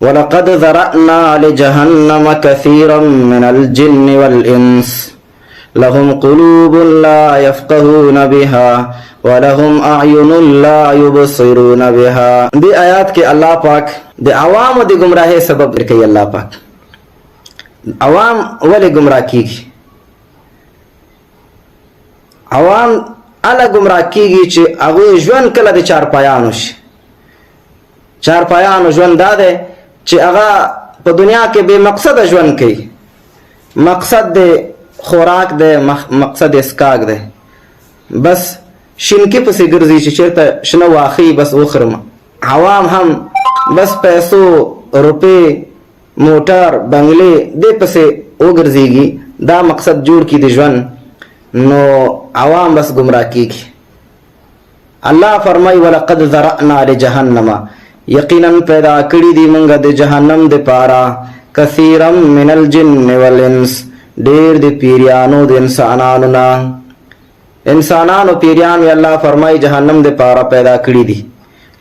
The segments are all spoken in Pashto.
ولقد ذرأنا لجهنم كثيرا من الجن والإنس لهم قلوب لا يفقهون بها ولهم أعين لا يبصرون بها. دی آیات کے اللہ پاک دی عوام دی گمراہی سبب کئی. اللہ پاک عوام ولی گمراہ کیگی؟ عوام الا گمراہ کیگی چی اغوی جون کلا دی چارپایانو شی. چارپایانو جون داده چی اغا پا دنیا کے بے مقصد جون کئی. مقصد دے خوراک دے، مقصد اسکاک دے، بس شنکی پسی گرزی چی چیرتا شنو واخی بس اخرم. عوام هم بس پیسو، روپے، موٹر، بنگلے دے پسی او گرزیگی، دا مقصد جوڑ کی دی جون، نو عوام بس گمراہ کی گی. اللہ فرمائی وَلَقَدْ ذَرَأْنَا لِجَهَنَّمَ، یقیناً پیدا کری دی منگا دی جہنم دی پارا کثیرم من الجن والانس، دیر دی پیریانو دی انسانانونا. انسانانو پیریانو اللہ فرمائی جہنم دی پارا پیدا کری دی.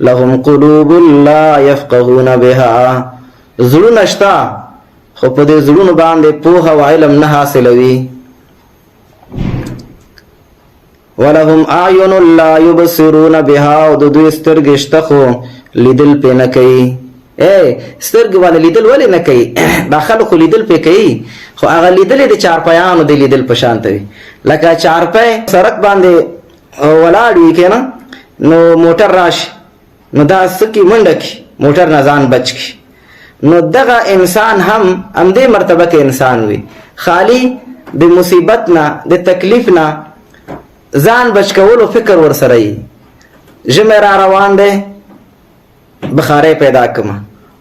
لهم قلوب لا يفقهون بها، زلون اشتا خو پا دی زلون باندے پوها و علم نہ حاصلوی. ولهم اعین لا يبصرون بها، و دو استرگ اشتخو لیدل پہ نکئی. سترگ باندې لیدل ولی نکئی؟ دا خلقو لیدل پہ کئی، خو اغا لیدل دی چارپایانو دی لیدل پشانتوی. لکه چارپای سرک باندې ولاړوی که نا، نو موٹر راش نو دا سکی منڈکی موٹر نزان بچ کی. نو دغا انسان هم دے مرتبہ کے انسان وی، خالی دی مصیبت نا، دی تکلیف نا زان بچ کولو فکر ورسرائی. جمع را روان دے بخارے پیدا کما،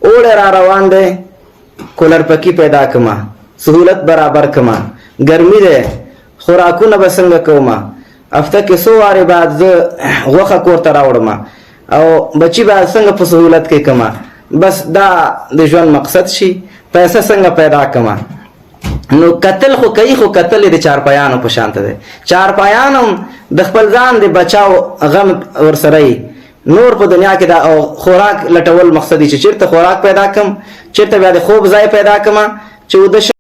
اوڑے را روان دے کولر پکی پیدا کما، سہولت برابر کما. گرمی دے خوراکو نبسنگ کوما، افتا کے سو واری بعد غوخا کورتا راوڑما، او بچی بعد سنگ پا سہولت کے کما. بس دا دجوان مقصد شی، پیسہ سنگ پیدا کما. نو قتل خو کئی، خو قتل دی چارپایانو پشانت دے. چارپایانو دخپل زان دی بچاو غم ورسرائی. نور په دنیا کې دا او خوراک لټول مقصدی چې چیرته خوراک پیدا کم، چیرته بیا د خوب ځای پیدا کما چې